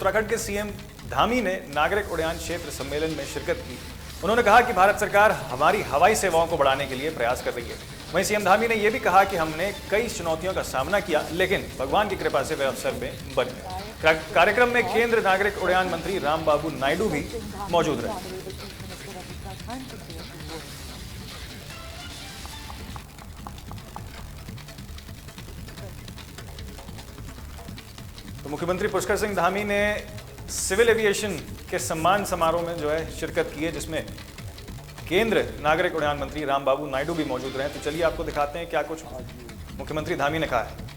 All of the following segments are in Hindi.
उत्तराखंड के सीएम धामी ने नागरिक उड्डयन क्षेत्र सम्मेलन में शिरकत की। उन्होंने कहा कि भारत सरकार हमारी हवाई सेवाओं को बढ़ाने के लिए प्रयास कर रही है। वहीं सीएम धामी ने यह भी कहा कि हमने कई चुनौतियों का सामना किया, लेकिन भगवान की कृपा से वे अवसर में बन गए। कार्यक्रम में केंद्र नागरिक उड्डयन मंत्री रामबाबू नायडू भी मौजूद रहे। तो मुख्यमंत्री पुष्कर सिंह धामी ने सिविल एविएशन के सम्मान समारोह में जो है शिरकत की है, जिसमें केंद्र नागरिक उड्डयन मंत्री रामबाबू नायडू भी मौजूद रहे। तो चलिए आपको दिखाते हैं क्या कुछ मुख्यमंत्री धामी ने कहा है।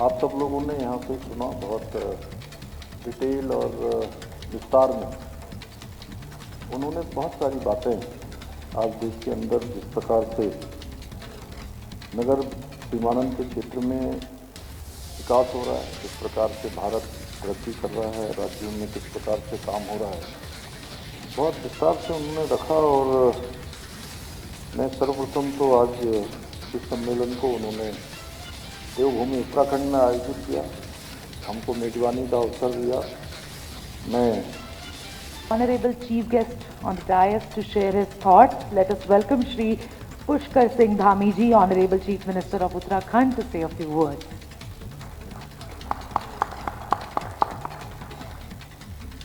आप सब लोगों ने यहाँ पे सुना, बहुत डिटेल और विस्तार में उन्होंने बहुत सारी बातें आज देश के अंदर जिस प्रकार से नगर विमानन के क्षेत्र में विकास हो रहा है, किस प्रकार से भारत तरक्की कर रहा है, राज्यों में किस प्रकार से काम हो रहा है, बहुत विस्तार से उन्होंने रखा। और मैं सर्वप्रथम तो आज इस सम्मेलन को उन्होंने देवभूमि उत्तराखंड में आयोजित किया, हमको मेजबानी का अवसर दिया। मैं Honorable Chief Guest on the dais to share his thoughts. Let us welcome Shri Pushkar Singh Dhami ji, Honorable Chief Minister of Uttarakhand, to say a few words.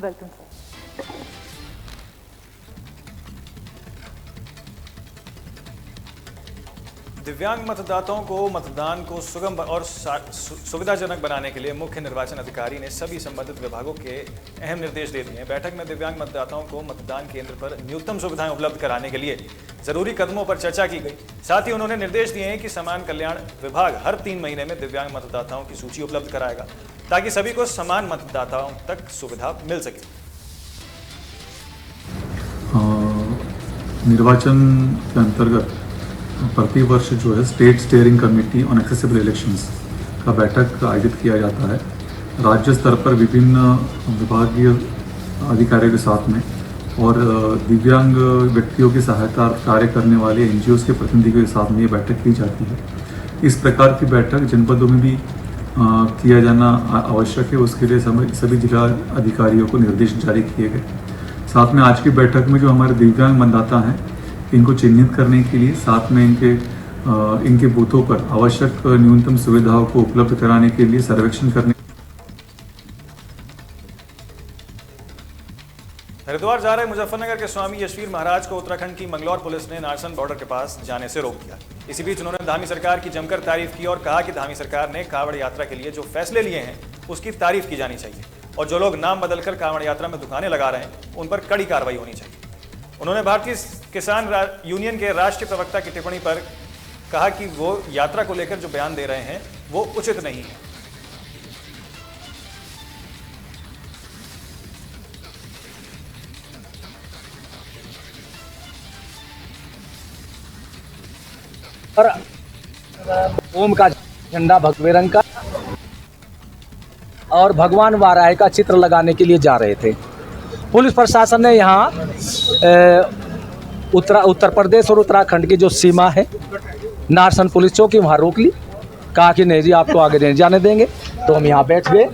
Welcome, sir. दिव्यांग मतदाताओं को मतदान को सुगम और सुविधाजनक बनाने के लिए मुख्य निर्वाचन अधिकारी ने सभी संबंधित विभागों के अहम निर्देश दे दिए हैं। बैठक में दिव्यांग मतदाताओं को मतदान केंद्र पर न्यूनतम सुविधाएं उपलब्ध कराने के लिए जरूरी कदमों पर चर्चा की गई। साथ ही उन्होंने निर्देश दिए हैं कि समान कल्याण विभाग हर 3 महीने में दिव्यांग मतदाताओं की सूची उपलब्ध कराएगा, ताकि सभी को समान मतदाताओं तक सुविधा मिल सके। निर्वाचन के अंतर्गत प्रति वर्ष जो है state steering committee on accessible elections का बैठक आयोजित किया जाता है। राज्य स्तर पर विभिन्न विभागीय अधिकारियों के साथ में और दिव्यांग व्यक्तियों की सहायता कार्य करने वाले एनजीओ के प्रतिनिधियों के साथ में ये बैठक की जाती है। इस प्रकार की बैठक जनपदों में भी किया जाना आवश्यक है। उसके लिए सभी जिला अधिकारियों को निर्देश जारी किए गए। साथ में आज की बैठक में जो हमारे दिव्यांग मतदाता हैं, इनको चिन्हित करने के लिए, साथ में इनके बूथों पर आवश्यक न्यूनतम सुविधाओं को उपलब्ध कराने के लिए सर्वेक्षण करने। हरिद्वार जा रहे मुजफ्फरनगर के स्वामी यशवीर महाराज को उत्तराखंड की मंगलौर पुलिस ने नारसन बॉर्डर के पास जाने से रोक दिया। इसी बीच उन्होंने धामी सरकार की जमकर तारीफ की और कहा कि धामी सरकार ने कांवड़ यात्रा के लिए जो फैसले लिए हैं उसकी तारीफ की जानी चाहिए और जो लोग नाम बदलकर कांवड़ यात्रा में दुकानें लगा रहे हैं उन पर कड़ी कार्रवाई होनी चाहिए। उन्होंने भारतीय किसान यूनियन के राष्ट्रीय प्रवक्ता की टिप्पणी पर कहा कि वो यात्रा को लेकर जो बयान दे रहे हैं वो उचित नहीं है। और ओम का झंडा भगवे रंग का और भगवान वाराह का चित्र लगाने के लिए जा रहे थे। पुलिस प्रशासन ने यहाँ उत्तर प्रदेश और उत्तराखंड की जो सीमा है, नारसन पुलिस चौकी, वहाँ रोक ली। कहा कि नहीं जी, आपको आगे नहीं जाने देंगे। तो हम यहाँ बैठ गए,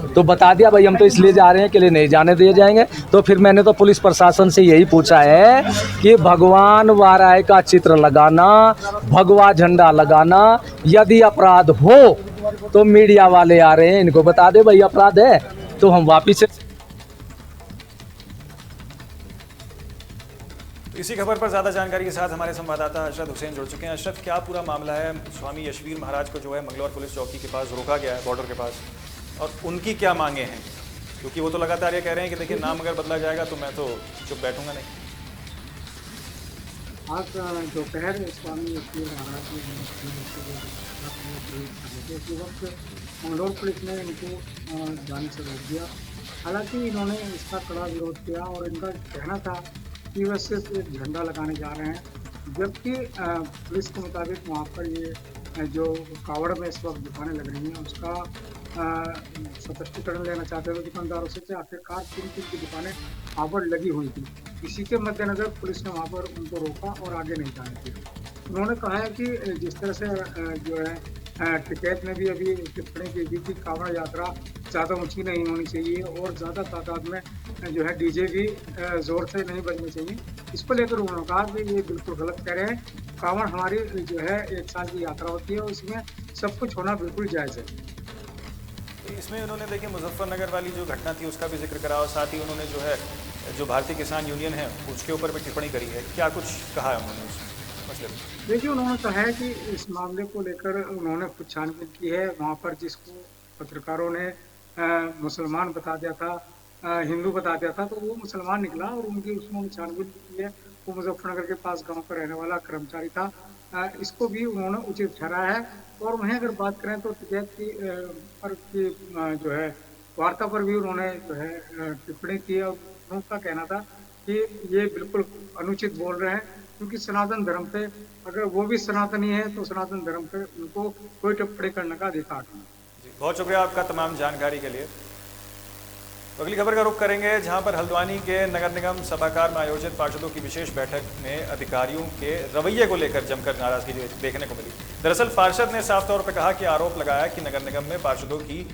तो बता दिया भाई हम तो इसलिए जा रहे हैं कि लिए नहीं जाने दिए जाएंगे। तो फिर मैंने तो पुलिस प्रशासन से यही पूछा है कि भगवान वाराह का चित्र लगाना, भगवा झंडा लगाना यदि अपराध हो तो मीडिया वाले आ रहे हैं, इनको बता दे भाई अपराध है, तो हम वापिस। इसी खबर पर ज्यादा जानकारी के साथ हमारे संवाददाता अशरत हुसैन जुड़ चुके हैं। अशरत, क्या पूरा मामला है? स्वामी यशवीर महाराज को जो है मंगलौर पुलिस चौकी के पास रोका गया है, बॉर्डर के पास, और उनकी क्या मांगे हैं? क्योंकि वो तो लगातार ये कह रहे हैं कि देखिए नाम अगर बदला जाएगा तो मैं तो चुप बैठूंगा नहीं। आज दोपहर स्वामी यशवीर महाराज ने वक्त मंगलौर पुलिस ने इनको जाने से रोक दिया। हालांकि इन्होंने इसका कड़ा विरोध किया और इनका कहना था कि वह सिर्फ एक झंडा लगाने जा रहे हैं, जबकि पुलिस के मुताबिक वहाँ पर ये जो कावड़ में इस वक्त दुकानें लग रही हैं उसका स्पष्टीकरण लेना चाहते थे दुकानदारों से कि आखिरकार किन किन की दुकानें कावड़ लगी हुई थी। इसी के मद्देनजर पुलिस ने वहाँ पर उनको रोका और आगे नहीं जाने दिया। उन्होंने कहा है कि जिस तरह से जो है टिकैत ने भी अभी टिप्पणी की थी कि कांवड़ यात्रा ज़्यादा ऊंची नहीं होनी चाहिए और ज़्यादा तादाद में जो है डीजे भी ज़ोर से नहीं बजने चाहिए। इसको लेकर उन्होंने कहा कि ये बिल्कुल गलत कह रहे हैं। कांवड़ हमारी जो है 1 साल की यात्रा होती है और इसमें सब कुछ होना बिल्कुल जायज़ है। इसमें उन्होंने देखिए मुजफ्फरनगर वाली जो घटना थी उसका भी जिक्र करा और साथ ही उन्होंने जो है जो भारतीय किसान यूनियन है उसके ऊपर भी टिप्पणी करी है। क्या कुछ कहा है उन्होंने उस मसले में? देखिए, उन्होंने कहा है कि इस मामले को लेकर उन्होंने कुछ छानबीन की है। वहाँ पर जिसको पत्रकारों ने मुसलमान बता दिया था, हिंदू बता दिया था, तो वो मुसलमान निकला और उनकी उसमें छानबीन की है। वो मुजफ्फरनगर के पास गांव पर रहने वाला कर्मचारी था। इसको भी उन्होंने उचित ठहराया है। और वहीं अगर बात करें तो टिकैत की पर की जो है वार्ता पर भी उन्होंने जो है टिप्पणी की और उनका कहना था कि ये बिल्कुल अनुचित बोल रहे हैं, क्योंकि सनातन धर्म पे अगर वो भी सनातनी है तो सनातन धर्म पे उनको कोई टिप्पणी करने का अधिकार नहीं। जी, बहुत शुक्रिया आपका तमाम जानकारी के लिए। तो अगली खबर का रुख करेंगे, जहां पर हल्द्वानी के नगर निगम सभागार में आयोजित पार्षदों की विशेष बैठक में अधिकारियों के रवैये को लेकर जमकर नाराजगी देखने को मिली। दरअसल पार्षद ने साफ तौर पर कहा कि आरोप लगाया कि नगर निगम में पार्षदों की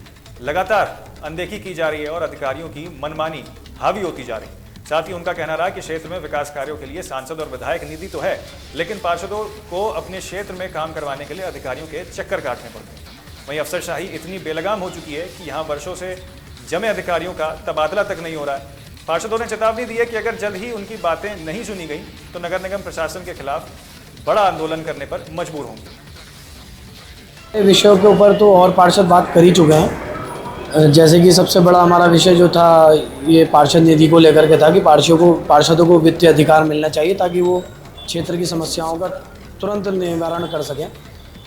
लगातार अनदेखी की जा रही है और अधिकारियों की मनमानी हावी होती जा रही है। साथ ही उनका कहना रहा कि क्षेत्र में विकास कार्यों के लिए सांसद और विधायक निधि तो है, लेकिन पार्षदों को अपने क्षेत्र में काम करवाने के लिए अधिकारियों के चक्कर काटने पड़ते हैं। वहीं अफसरशाही इतनी बेलगाम हो चुकी है कि यहाँ वर्षों से जमे अधिकारियों का तबादला तक नहीं हो रहा है। पार्षदों ने चेतावनी दी है कि अगर जल्द ही उनकी बातें नहीं सुनी गई तो नगर निगम प्रशासन के खिलाफ बड़ा आंदोलन करने पर मजबूर होंगे। विषयों के ऊपर तो और पार्षद बात कर ही चुके हैं। जैसे कि सबसे बड़ा हमारा विषय जो था ये पार्षद निधि को लेकर के था कि पार्षदों को वित्तीय अधिकार मिलना चाहिए ताकि वो क्षेत्र की समस्याओं का तुरंत निवारण कर सकें।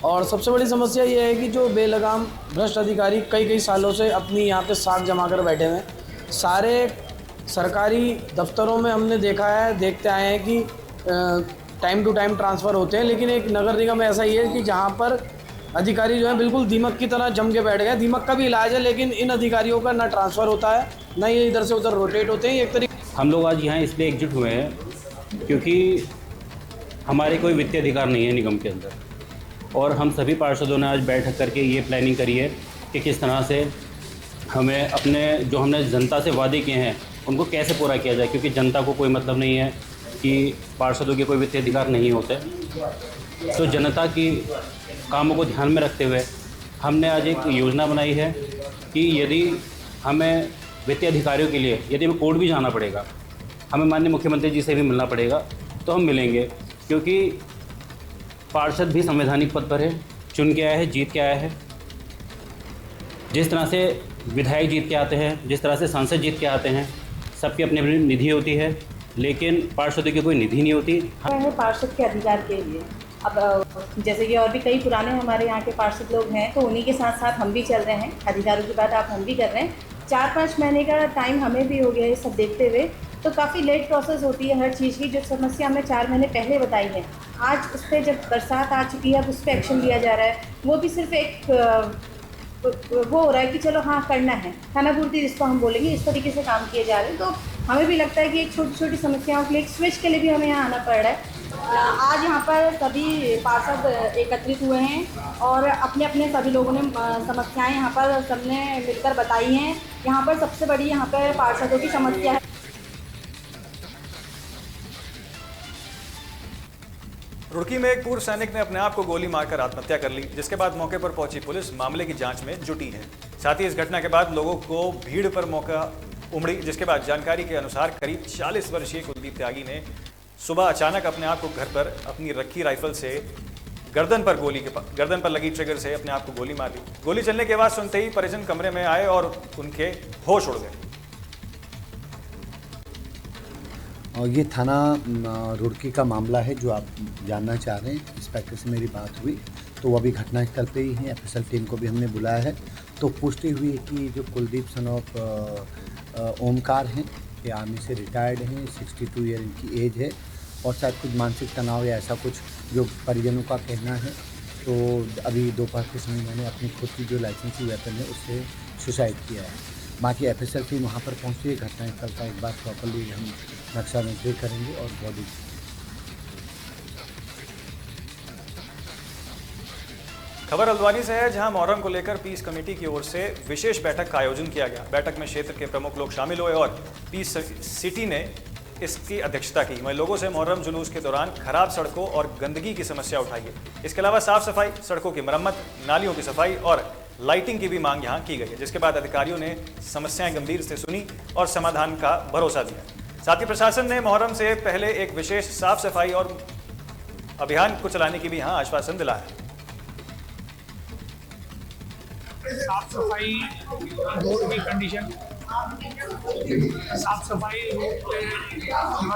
और सबसे बड़ी समस्या ये है कि जो बेलगाम भ्रष्ट अधिकारी कई सालों से अपनी यहाँ पे साख जमा कर बैठे हुए हैं। सारे सरकारी दफ्तरों में हमने देखते आए हैं कि टाइम टू टाइम ट्रांसफ़र होते हैं, लेकिन एक नगर निगम ऐसा ही है कि जहाँ पर अधिकारी जो है बिल्कुल दीमक की तरह जम के बैठ गए। दीमक का भी इलाज है, लेकिन इन अधिकारियों का ना ट्रांसफ़र होता है, ना ये इधर से उधर रोटेट होते हैं। एक तरीके हम लोग आज यहाँ इसलिए एकजुट हुए हैं क्योंकि हमारे कोई वित्तीय अधिकार नहीं है निगम के अंदर, और हम सभी पार्षदों ने आज बैठक करके ये प्लानिंग करी है कि किस तरह से हमें अपने जो हमने जनता से वादे किए हैं उनको कैसे पूरा किया जाए, क्योंकि जनता को कोई मतलब नहीं है कि पार्षदों के कोई वित्तीय अधिकार नहीं होते। तो जनता की कामों को ध्यान में रखते हुए हमने आज एक योजना बनाई है कि यदि हमें वित्तीय अधिकारियों के लिए यदि हमें कोर्ट भी जाना पड़ेगा, हमें माननीय मुख्यमंत्री जी से भी मिलना पड़ेगा, तो हम मिलेंगे, क्योंकि पार्षद भी संवैधानिक पद पर है, चुन के आया है, जीत के आया है। जिस तरह से विधायक जीत के आते हैं, जिस तरह से सांसद जीत के आते हैं, सबकी अपनी अपनी निधि होती है, लेकिन पार्षदों की कोई निधि नहीं होती। पार्षद के अधिकार के लिए अब जैसे कि और भी कई पुराने हमारे यहाँ के पार्षद लोग हैं, तो उन्हीं के साथ साथ हम भी चल रहे हैं। अधिकारों की बात आप हम भी कर रहे हैं। 4-5 महीने का टाइम हमें भी हो गया है सब देखते हुए, तो काफ़ी लेट प्रोसेस होती है हर चीज़ की। जो समस्या हमने 4 महीने पहले बताई है, आज उस पर जब बरसात आ चुकी है अब उस पर एक्शन लिया जा रहा है। वो भी सिर्फ एक वो हो रहा है कि चलो हाँ करना है, खानापूर्ति जिसको हम बोलेंगे, इस तरीके से काम किए जा रहे हैं। तो हमें भी लगता है कि एक छोटी छोटी समस्याओं के लिए एक स्विच के लिए भी हमें यहाँ आना पड़ रहा है। आज यहाँ पर सभी पार्षद एकत्रित हुए हैं और अपने अपने सभी लोगों ने समस्याएं यहाँ पर सबने मिलकर बताई हैं। यहाँ पर सबसे बड़ी यहाँ पर पार्षदों की समस्या है। रुड़की में एक पूर्व सैनिक ने अपने आप को गोली मारकर आत्महत्या कर ली, जिसके बाद मौके पर पहुंची पुलिस मामले की जांच में जुटी है। साथ ही इस घटना के बाद लोगों को भीड़ पर मौका उमड़ी, जिसके बाद जानकारी के अनुसार करीब 40 वर्षीय कुलदीप त्यागी ने सुबह अचानक अपने आप को घर पर अपनी रखी राइफल से गर्दन पर लगी ट्रिगर से अपने आप को गोली मार ली। गोली चलने की आवाज सुनते ही परिजन कमरे में आए और उनके होश उड़ गए। और ये थाना रुड़की का मामला है जो आप जानना चाह रहे हैं। इंस्पेक्टर से मेरी बात हुई तो वो अभी घटनास्थल पे ही हैं। एफएसएल टीम को भी हमने बुलाया है। तो पुष्टि हुई कि जो कुलदीप सन ऑफ ओमकार हैं, ये आर्मी से रिटायर्ड हैं, 62 ईयर इनकी एज है और शायद कुछ मानसिक तनाव या ऐसा कुछ जो परिजनों का कहना है। तो अभी दोपहर के समय मैंने अपनी खुद की जो लाइसेंसी वेपन है उससे सुसाइड किया है। बाकी FSL टीम वहाँ पर पहुँची है, घटनास्थल का एक बार प्रॉपर्ली हम नक्शा निर्देश करेंगे और बॉडी। खबर हल्द्वानी से है, जहां मुहर्रम को लेकर पीस कमेटी की ओर से विशेष बैठक का आयोजन किया गया। बैठक में क्षेत्र के प्रमुख लोग शामिल हुए और पीस सिटी ने इसकी अध्यक्षता की। वहीं लोगों से मुहर्रम जुलूस के दौरान खराब सड़कों और गंदगी की समस्या उठाई है। इसके अलावा साफ सफाई, सड़कों की मरम्मत, नालियों की सफाई और लाइटिंग की भी मांग यहां की गई है, जिसके बाद अधिकारियों ने समस्याएं गंभीर से सुनी और समाधान का भरोसा दिया। साथ ही प्रशासन ने मुहर्रम से पहले एक विशेष साफ सफाई और अभियान को चलाने की भी यहां आश्वासन दिलाया। साफ सफाई, रोड की कंडीशन, साफ सफाई, रोड पे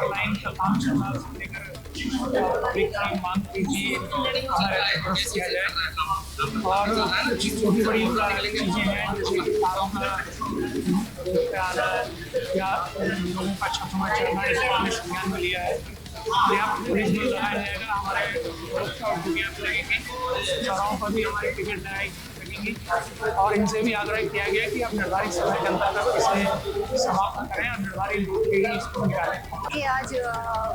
लाइन का काम चल रहा है, लेकर मांग कीजिए किया जाए। और छोटी बड़ी चीज़ें हैं जैसे कारों का या लोगों का छपमा चढ़ना, इसको संज्ञान में लिया है। पर्याप्त पुलिस भी लगाया जाएगा, हमारे लगेंगे, चौराहों पर भी हमारी टिकट लगाई लगेंगी और इनसे भी आग्रह किया गया कि आप निर्धारित समय जनता तक इसे समाप्त करें और निर्धारित रूप से ही इसको निकालें। आज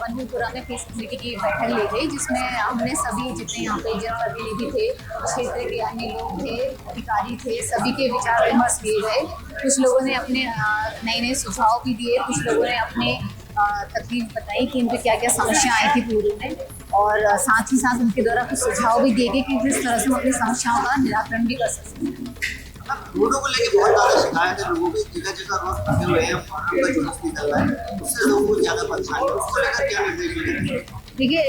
वनपुरा में पीस कमेटी की बैठक ली गई, जिसमें हमने सभी जितने यहाँ पे जनप्रतिनिधि थे, क्षेत्र के अन्य लोग थे, अधिकारी थे, सभी के विचार विमर्श किए गए। कुछ लोगों ने अपने नए नए सुझाव भी दिए, कुछ लोगों ने अपने तकलीफ बताई कि उनकी क्या क्या समस्या आई थी पूर्व में, और साथ ही साथ उनके द्वारा कुछ सुझाव भी दिए गए कि किस तरह से हम अपनी समस्याओं का निराकरण भी कर सकते हैं। रोडों को लेकर बहुत ज़्यादा शिकायत है लोगों की, जगह जगह रोड फंसे हुए हैं, का जुलूस निकल रहा है, उससे लोगों को ज़्यादा परेशानी है। उसको लेकर क्या निर्देश मिलेंगे? देखिए,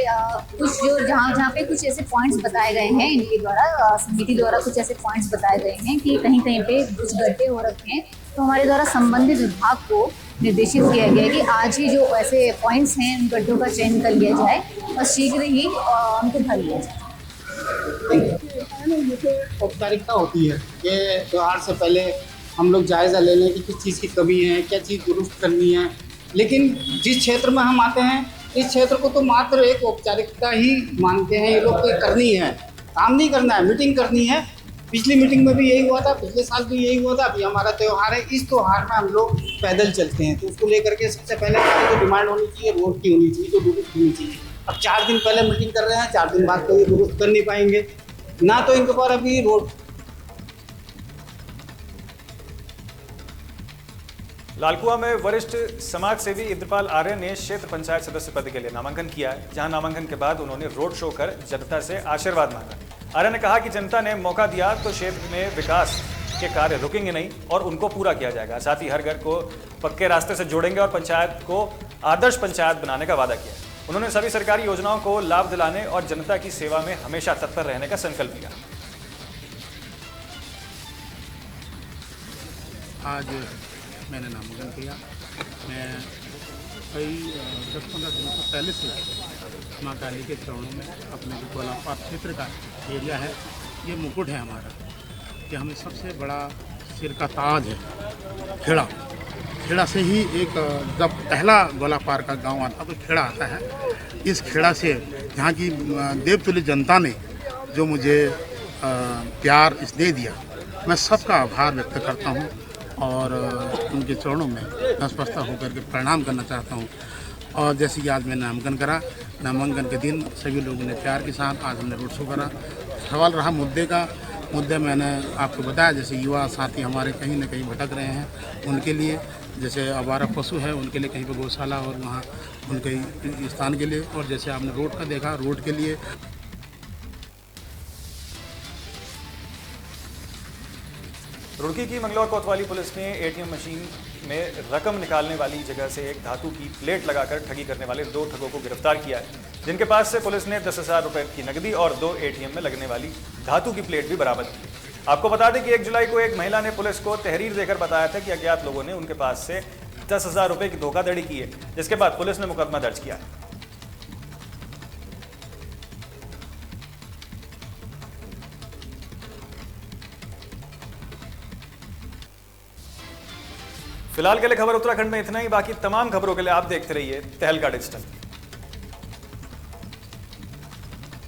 कुछ जो जहाँ पे कुछ ऐसे पॉइंट्स बताए गए हैं इनके द्वारा, समिति द्वारा कुछ ऐसे पॉइंट्स बताए गए हैं कि कहीं कहीं पे कुछ गड्ढे हो रखे हैं, तो हमारे द्वारा संबंधित विभाग को निर्देशित किया गया है कि आज ही जो ऐसे पॉइंट्स हैं उन गड्ढों का चयन कर लिया जाए और शीघ्र ही उनको भर लिया जाए। औपचारिकता होती है कि त्यौहार से पहले हम लोग जायज़ा ले लें कि किस चीज़ की कमी है, क्या चीज़ दुरुस्त करनी है, लेकिन जिस क्षेत्र में हम आते हैं इस क्षेत्र को तो मात्र एक औपचारिकता ही मानते हैं ये लोग, कोई करनी है, काम नहीं करना है, मीटिंग करनी है। पिछली मीटिंग में भी यही हुआ था, पिछले साल भी यही हुआ था। अभी हमारा त्यौहार है, इस त्यौहार में हम लोग पैदल चलते हैं, तो उसको लेकर के सबसे पहले हमारी जो डिमांड होनी चाहिए रोड की होनी चाहिए, जो दुरुस्त होनी चाहिए। अब 4 दिन पहले मीटिंग कर रहे हैं, 4 दिन बाद तो ये दुरुस्त कर नहीं पाएंगे ना, तो इनके पास अभी रोड। लालकुआ में वरिष्ठ समाज सेवी इंद्रपाल आर्य ने क्षेत्र पंचायत सदस्य पद के लिए नामांकन किया है, जहां नामांकन के बाद उन्होंने रोड शो कर जनता से आशीर्वाद मांगा। आर्य ने कहा कि जनता ने मौका दिया तो क्षेत्र में विकास के कार्य रुकेंगे नहीं और उनको पूरा किया जाएगा। साथ ही हर घर को पक्के रास्ते से जोड़ेंगे और पंचायत को आदर्श पंचायत बनाने का वादा किया। उन्होंने सभी सरकारी योजनाओं को लाभ दिलाने और जनता की सेवा में हमेशा तत्पर रहने का संकल्प लिया। आज मैंने नामांकन किया। मैं कई 10-15 दिनों से पहले से माँ काली के चरणों में अपने जो गोलापार क्षेत्र का एरिया है, ये मुकुट है हमारा, कि हमें सबसे बड़ा सिर का ताज है खेड़ा। खेड़ा से ही एक जब पहला गोलापार का गांव आता तो खेड़ा आता है। इस खेड़ा से यहाँ की देवतुल्य जनता ने जो मुझे प्यार स्नेह दिया, मैं सबका आभार व्यक्त करता हूँ और उनके चरणों में नतमस्तक होकर के प्रणाम करना चाहता हूँ। और जैसे कि आज मैं नामांकन करा, नामांकन के दिन सभी लोगों ने प्यार के साथ आज हमने रोड शो करा। सवाल रहा मुद्दे मैंने आपको बताया, जैसे युवा साथी हमारे कहीं ना कहीं भटक रहे हैं, उनके लिए जैसे आवारा पशु है उनके लिए कहीं पर गौशाला और वहाँ उनके स्थान के लिए, और जैसे आपने रोड का देखा, रोड के लिए। रुड़की की मंगलौर कोतवाली पुलिस ने एटीएम मशीन में रकम निकालने वाली जगह से एक धातु की प्लेट लगाकर ठगी करने वाले 2 ठगों को गिरफ्तार किया है, जिनके पास से पुलिस ने 10,000 रुपए की नकदी और 2 एटीएम में लगने वाली धातु की प्लेट भी बरामद की। आपको बता दें कि 1 जुलाई को एक महिला ने पुलिस को तहरीर देकर बताया था कि अज्ञात लोगों ने उनके पास से 10,000 रुपए की धोखाधड़ी की है, जिसके बाद पुलिस ने मुकदमा दर्ज किया है। फिलहाल के लिए खबर उत्तराखंड में इतना ही। बाकी तमाम खबरों के लिए आप देखते रहिए तहलका डिजिटल।